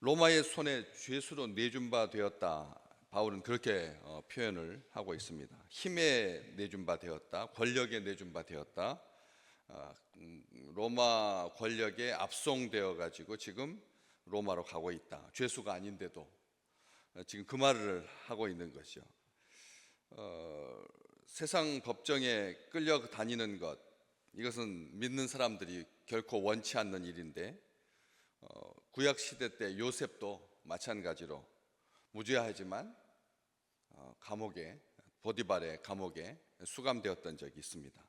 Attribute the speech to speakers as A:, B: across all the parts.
A: 로마의 손에 죄수로 내준 바 되었다. 바울은 그렇게 표현을 하고 있습니다. 힘에 내준 바 되었다. 권력에 내준 바 되었다. 로마 권력에 압송되어 가지고 지금 로마로 가고 있다. 죄수가 아닌데도 지금 그 말을 하고 있는 것이죠. 세상 법정에 끌려다니는 것, 이것은 믿는 사람들이 결코 원치 않는 일인데 구약 시대 때 요셉도 마찬가지로 무죄하지만 감옥에, 보디발의 감옥에 수감되었던 적이 있습니다.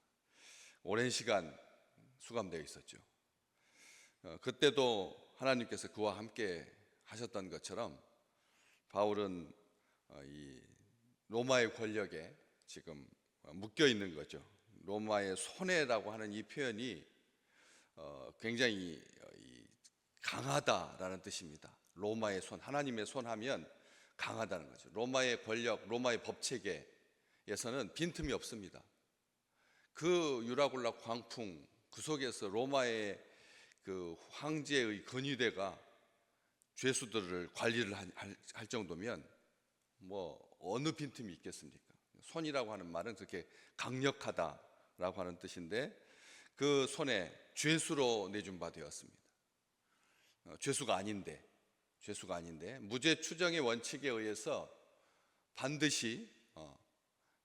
A: 오랜 시간 수감되어 있었죠. 그때도 하나님께서 그와 함께 하셨던 것처럼 바울은 이 로마의 권력에 지금 묶여 있는 거죠. 로마의 손해라고 하는 이 표현이 굉장히 강하다라는 뜻입니다. 로마의 손, 하나님의 손 하면 강하다는 거죠. 로마의 권력, 로마의 법체계에서는 빈틈이 없습니다. 그 유라굴라 광풍, 그 속에서 로마의 그 황제의 근위대가 죄수들을 관리를 할 정도면 뭐 어느 빈틈이 있겠습니까? 손이라고 하는 말은 그렇게 강력하다라고 하는 뜻인데 그 손에 죄수로 내준 바 되었습니다. 죄수가 아닌데 무죄 추정의 원칙에 의해서 반드시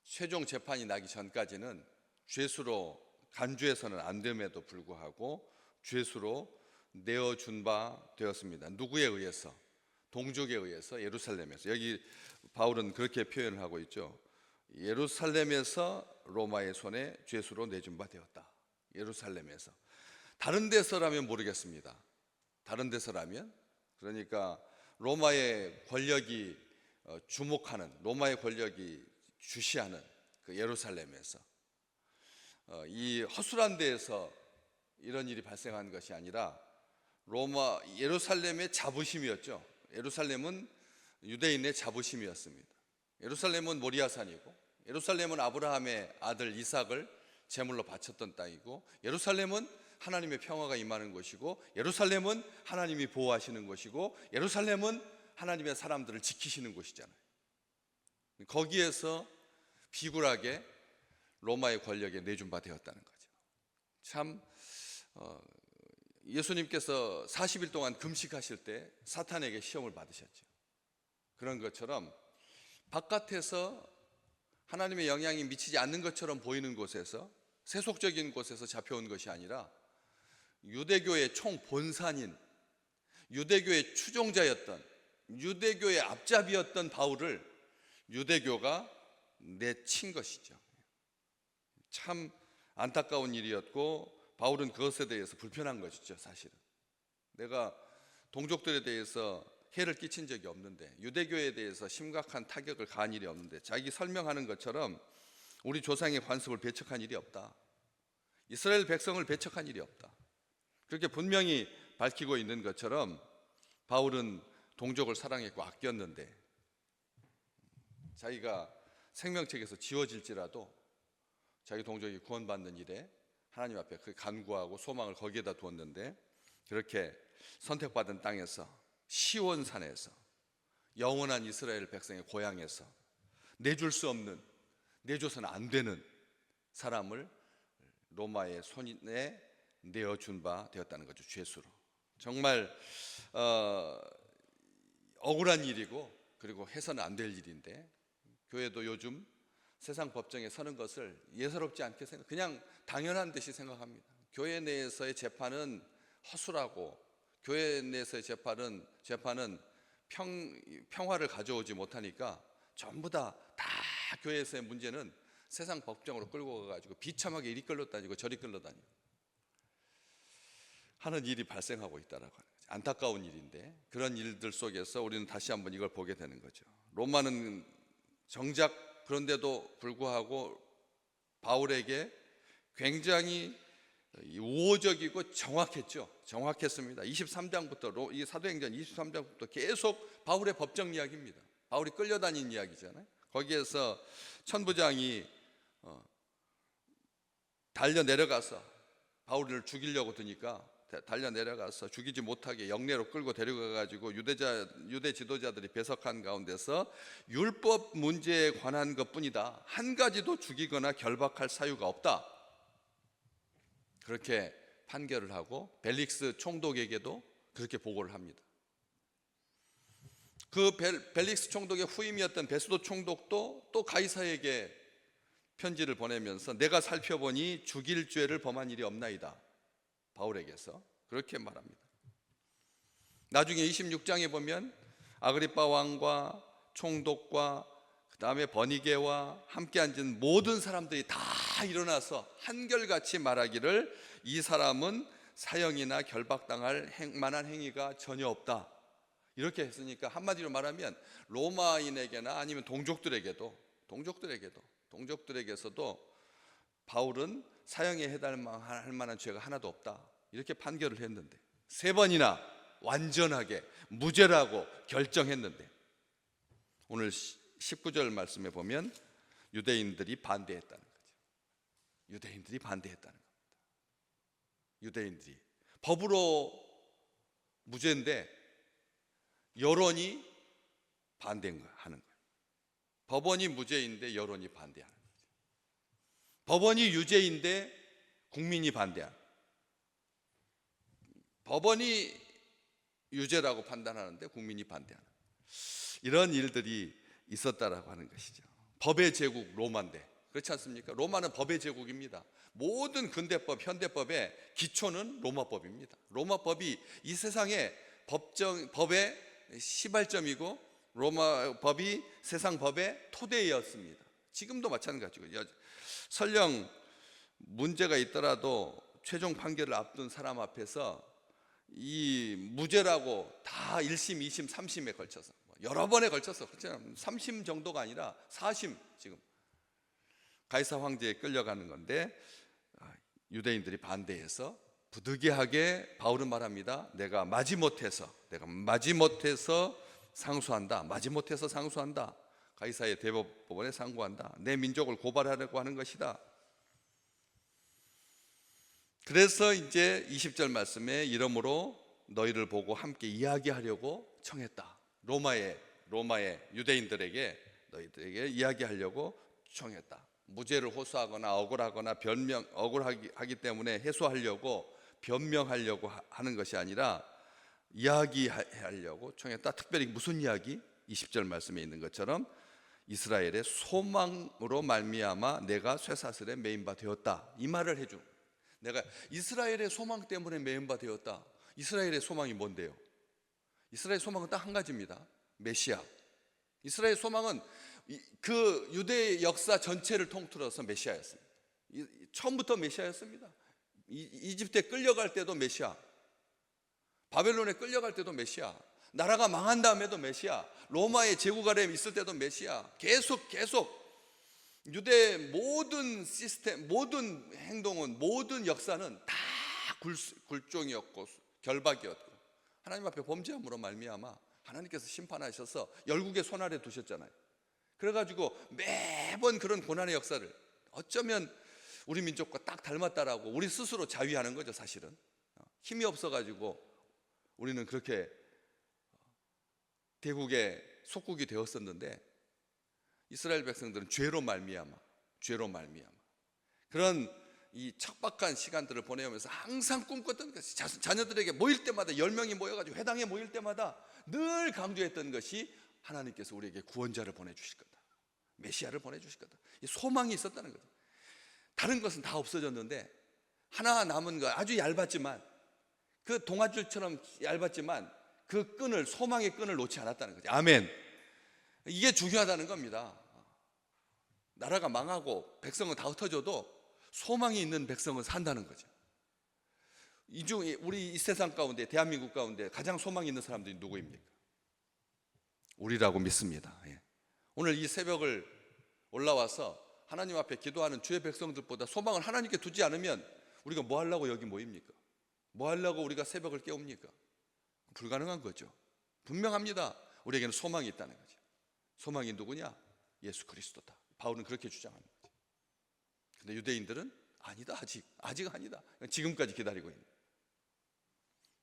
A: 최종 재판이 나기 전까지는 죄수로 간주해서는 안 됨에도 불구하고 죄수로 내어준 바 되었습니다. 누구에 의해서? 동족에 의해서, 예루살렘에서. 여기 바울은 그렇게 표현을 하고 있죠. 예루살렘에서 로마의 손에 죄수로 내준 바 되었다. 예루살렘에서. 다른 데서라면 모르겠습니다. 다른 데서라면, 그러니까 로마의 권력이 주목하는, 로마의 권력이 주시하는 그 예루살렘에서, 이 허술한 데에서 이런 일이 발생한 것이 아니라 예루살렘의 자부심이었죠. 예루살렘은 유대인의 자부심이었습니다. 예루살렘은 모리아산이고, 예루살렘은 아브라함의 아들 이삭을 제물로 바쳤던 땅이고, 예루살렘은 하나님의 평화가 임하는 곳이고, 예루살렘은 하나님이 보호하시는 곳이고, 예루살렘은 하나님의 사람들을 지키시는 곳이잖아요. 거기에서 비굴하게 로마의 권력에 내준 바 되었다는 거죠. 참 예수님께서 40일 동안 금식하실 때 사탄에게 시험을 받으셨죠. 그런 것처럼 바깥에서 하나님의 영향이 미치지 않는 것처럼 보이는 곳에서, 세속적인 곳에서 잡혀온 것이 아니라 유대교의 총본산인, 유대교의 추종자였던, 유대교의 앞잡이였던 바울을 유대교가 내친 것이죠. 참 안타까운 일이었고 바울은 그것에 대해서 불편한 것이죠. 사실은 내가 동족들에 대해서 해를 끼친 적이 없는데, 유대교에 대해서 심각한 타격을 가한 일이 없는데, 자기 설명하는 것처럼 우리 조상의 관습을 배척한 일이 없다, 이스라엘 백성을 배척한 일이 없다, 그렇게 분명히 밝히고 있는 것처럼 바울은 동족을 사랑했고 아꼈는데, 자기가 생명책에서 지워질지라도 자기 동족이 구원받는 일에 하나님 앞에 그 간구하고 소망을 거기에다 두었는데, 그렇게 선택받은 땅에서, 시온산에서, 영원한 이스라엘 백성의 고향에서 내줄 수 없는, 내줘서는 안 되는 사람을 로마의 손에 내어준 바 되었다는 거죠. 죄수로. 정말 억울한 일이고, 그리고 해서는 안 될 일인데, 교회도 요즘 세상 법정에 서는 것을 예사롭지 않게 그냥 당연한 듯이 생각합니다. 교회 내에서의 재판은 허술하고, 교회 내에서의 재판은 평화를 가져오지 못하니까 전부 다 교회에서의 문제는 세상 법정으로 끌고 가가지고 비참하게 이리 끌려다니고 저리 끌려다니고 하는 일이 발생하고 있다라고 하는 거죠. 안타까운 일인데, 그런 일들 속에서 우리는 다시 한번 이걸 보게 되는 거죠. 로마는 정작 그런데도 불구하고 바울에게 굉장히 우호적이고 정확했습니다. 23장부터, 이 사도행전 23장부터 계속 바울의 법정 이야기입니다. 바울이 끌려다닌 이야기잖아요. 거기에서 천부장이 달려 내려가서 바울을 죽이려고 드니까 달려 내려가서 죽이지 못하게 영내로 끌고 데려가가지고 유대 지도자들이 배석한 가운데서 율법 문제에 관한 것뿐이다. 한 가지도 죽이거나 결박할 사유가 없다. 그렇게 판결을 하고 벨릭스 총독에게도 그렇게 보고를 합니다. 그 벨릭스 총독의 후임이었던 베스도 총독도 또 가이사에게 편지를 보내면서 내가 살펴보니 죽일 죄를 범한 일이 없나이다. 바울에게서 그렇게 말합니다. 나중에 26장에 보면 아그리빠 왕과 총독과 그 다음에 버니게와 함께 앉은 모든 사람들이 다 일어나서 한결같이 말하기를 이 사람은 사형이나 결박당할 만한 행위가 전혀 없다. 이렇게 했으니까 한마디로 말하면 로마인에게나 아니면 동족들에게서도 바울은 사형에 해당할 만한 죄가 하나도 없다. 이렇게 판결을 했는데 3번이나 완전하게 무죄라고 결정했는데 오늘 19절 말씀에 보면 유대인들이 반대했다는 거죠. 유대인들이 반대했다는 겁니다. 유대인들이 법으로 무죄인데 여론이 반대하는 거예요. 법원이 무죄인데 여론이 반대하는 거죠. 법원이 유죄인데 국민이 반대하는 거예요. 법원이 유죄라고 판단하는데 국민이 반대하는 거예요. 이런 일들이 있었다라고 하는 것이죠. 법의 제국 로마인데 그렇지 않습니까? 로마는 법의 제국입니다. 모든 근대법, 현대법의 기초는 로마법입니다. 로마법이 이 세상의 법의 시발점이고 로마 법이 세상 법의 토대였습니다. 지금도 마찬가지고 설령 문제가 있더라도 최종 판결을 앞둔 사람 앞에서 이 무죄라고 다 1심, 2심, 3심에 걸쳐서 여러 번에 걸쳐서 3심 정도가 아니라 4심 지금 가이사 황제에 끌려가는 건데 유대인들이 반대해서 부득이하게 바울은 말합니다. 내가 마지못해서 상소한다. 가이사의 대법원에 상고한다. 내 민족을 고발하려고 하는 것이다. 그래서 이제 20절 말씀에 이러므로 너희를 보고 함께 이야기하려고 청했다. 로마의 너희들에게 이야기하려고 청했다. 무죄를 호소하거나 억울하거나 억울하기 때문에 해소하려고 변명하려고 하는 것이 아니라 이야기하려고 청했다. 특별히 무슨 이야기? 20절 말씀에 있는 것처럼 이스라엘의 소망으로 말미암아 내가 쇠사슬에 매인 바 되었다. 이 말을 해줘. 내가 이스라엘의 소망 때문에 매인 바 되었다. 이스라엘의 소망이 뭔데요? 이스라엘의 소망은 딱 한 가지입니다. 메시아. 이스라엘의 소망은 그 유대 역사 전체를 통틀어서 메시아였습니다. 처음부터 메시아였습니다. 이집트에 끌려갈 때도 메시아, 바벨론에 끌려갈 때도 메시아, 나라가 망한 다음에도 메시아, 로마의 제국 아래에 있을 때도 메시아, 계속 유대의 모든 시스템, 모든 행동은, 모든 역사는 다 굴종이었고 결박이었고 하나님 앞에 범죄함으로 말미암아 하나님께서 심판하셔서 열국의 손아래 두셨잖아요. 그래가지고 매번 그런 고난의 역사를 어쩌면 우리 민족과 딱 닮았다라고 우리 스스로 자위하는 거죠. 사실은 힘이 없어가지고 우리는 그렇게 대국의 속국이 되었었는데 이스라엘 백성들은 죄로 말미암아 그런 이 척박한 시간들을 보내면서 항상 꿈꿨던 것이 자녀들에게 모일 때마다 10명이 모여가지고 회당에 모일 때마다 늘 강조했던 것이 하나님께서 우리에게 구원자를 보내주실 거다, 메시아를 보내주실 거다. 이 소망이 있었다는 거죠. 다른 것은 다 없어졌는데 하나 남은 거 아주 얇았지만 그 동아줄처럼 얇았지만 그 끈을, 소망의 끈을 놓지 않았다는 거죠. 아멘. 이게 중요하다는 겁니다. 나라가 망하고 백성은 다 흩어져도 소망이 있는 백성은 산다는 거죠. 우리 이 세상 가운데, 대한민국 가운데 가장 소망이 있는 사람들이 누구입니까? 우리라고 믿습니다. 오늘 이 새벽을 올라와서 하나님 앞에 기도하는 주의 백성들보다 소망을 하나님께 두지 않으면 우리가 뭐 하려고 여기 모입니까? 뭐 하려고 우리가 새벽을 깨웁니까? 불가능한 거죠. 분명합니다. 우리에게는 소망이 있다는 거죠. 소망이 누구냐? 예수 그리스도다. 바울은 그렇게 주장하는 거죠. 근데 유대인들은 아니다, 아직 아니다. 지금까지 기다리고 있는.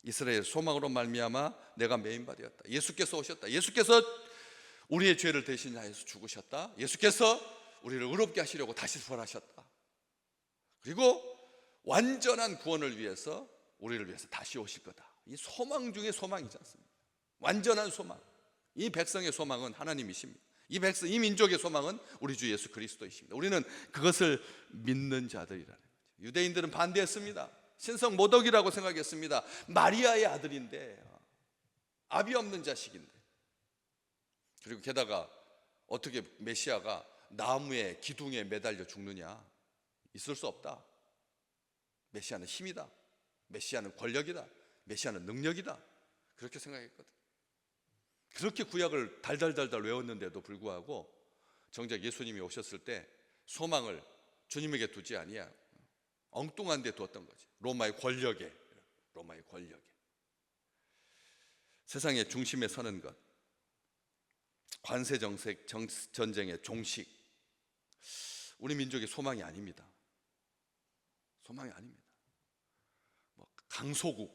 A: 이스라엘 소망으로 말미암아 내가 메인바 되었다. 예수께서 오셨다. 예수께서 우리의 죄를 대신하여서 죽으셨다. 예수께서 우리를 의롭게 하시려고 다시 부활하셨다. 그리고 완전한 구원을 위해서 우리를 위해서 다시 오실 거다. 이 소망 중에 소망이지 않습니까? 완전한 소망. 이 백성의 소망은 하나님이십니다. 이 민족의 소망은 우리 주 예수 그리스도이십니다. 우리는 그것을 믿는 자들이라는 거죠. 유대인들은 반대했습니다. 신성 모독이라고 생각했습니다. 마리아의 아들인데, 아비 없는 자식인데. 그리고 게다가 어떻게 메시아가 나무의 기둥에 매달려 죽느냐? 있을 수 없다. 메시아는 힘이다. 메시아는 권력이다. 메시아는 능력이다. 그렇게 생각했거든. 그렇게 구약을 달달달달 외웠는데도 불구하고 정작 예수님이 오셨을 때 소망을 주님에게 두지 아니야. 엉뚱한 데 두었던 거지. 로마의 권력에. 세상의 중심에 서는 것. 관세 전쟁의 종식. 우리 민족의 소망이 아닙니다. 소망이 아닙니다. 강소국,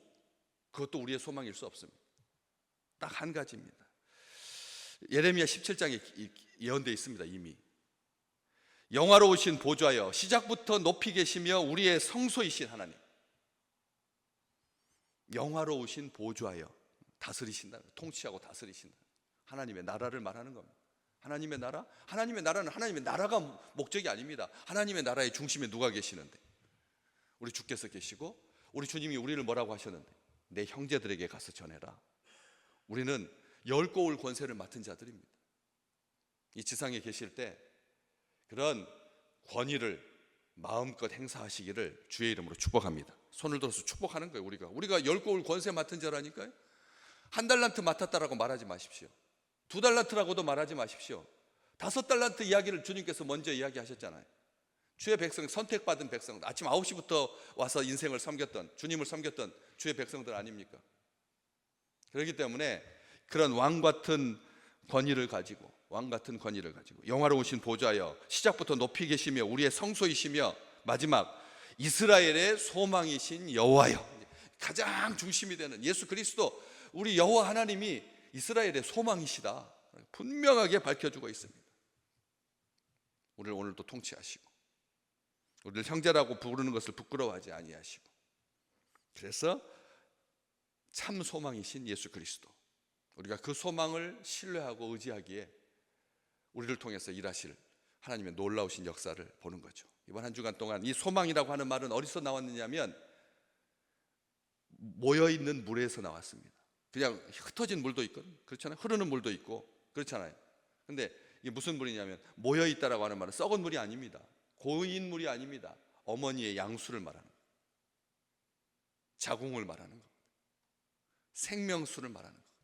A: 그것도 우리의 소망일 수 없습니다. 딱 한 가지입니다. 예레미야 17장에 예언되어 있습니다. 이미 영화로우신 보좌여 시작부터 높이 계시며 우리의 성소이신 하나님. 영화로우신 보좌여, 다스리신다, 통치하고 다스리신다. 하나님의 나라를 말하는 겁니다. 하나님의 나라? 하나님의 나라는 하나님의 나라가 목적이 아닙니다. 하나님의 나라의 중심에 누가 계시는데? 우리 주께서 계시고 우리 주님이 우리를 뭐라고 하셨는데? 내 형제들에게 가서 전해라. 우리는 열 고울 권세를 맡은 자들입니다. 이 지상에 계실 때 그런 권위를 마음껏 행사하시기를 주의 이름으로 축복합니다. 손을 들어서 축복하는 거예요. 우리가 열 고울 권세 맡은 자라니까요. 한 달란트 맡았다라고 말하지 마십시오. 두 달란트라고도 말하지 마십시오. 5달란트 이야기를 주님께서 먼저 이야기하셨잖아요. 주의 백성, 선택받은 백성들, 아침 9시부터 와서 인생을 섬겼던, 주님을 섬겼던 주의 백성들 아닙니까? 그렇기 때문에 그런 왕 같은 권위를 가지고 영화로우신 보좌여 시작부터 높이 계시며 우리의 성소이시며 마지막 이스라엘의 소망이신 여호와여, 가장 중심이 되는 예수 그리스도, 우리 여호와 하나님이 이스라엘의 소망이시다 분명하게 밝혀주고 있습니다. 우리를 오늘도 통치하시고 우리를 형제라고 부르는 것을 부끄러워하지 아니하시고, 그래서 참 소망이신 예수 그리스도, 우리가 그 소망을 신뢰하고 의지하기에 우리를 통해서 일하실 하나님의 놀라우신 역사를 보는 거죠. 이번 한 주간 동안 이 소망이라고 하는 말은 어디서 나왔느냐면 모여있는 물에서 나왔습니다. 그냥 흩어진 물도 있거든요. 그렇잖아요. 흐르는 물도 있고 그렇잖아요. 근데 이게 무슨 물이냐면 모여있다라고 하는 말은 썩은 물이 아닙니다. 고인 물이 아닙니다. 어머니의 양수를 말하는 거예요. 자궁을 말하는 겁니다. 생명수를 말하는 겁니다.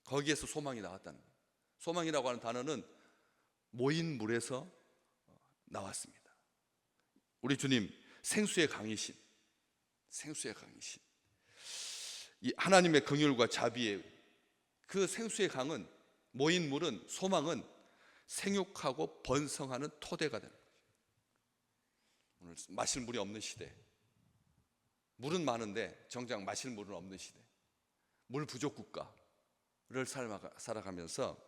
A: 거기에서 소망이 나왔다는 거예요. 소망이라고 하는 단어는 모인 물에서 나왔습니다. 우리 주님 생수의 강이신, 이 하나님의 긍휼과 자비의 그 생수의 강은, 모인 물은, 소망은 생육하고 번성하는 토대가 되는 거죠. 오늘 마실 물이 없는 시대, 물은 많은데 정작 마실 물은 없는 시대, 물 부족 국가를 살아가면서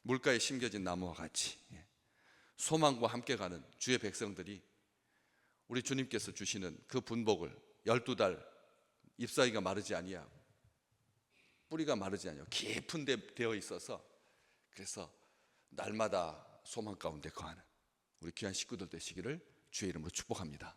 A: 물가에 심겨진 나무와 같이 소망과 함께 가는 주의 백성들이 우리 주님께서 주시는 그 분복을 12달 잎사귀가 마르지 아니하고 뿌리가 마르지 아니하고 깊은 데 되어 있어서, 그래서 날마다 소망 가운데 거하는 우리 귀한 식구들 되시기를 주의 이름으로 축복합니다.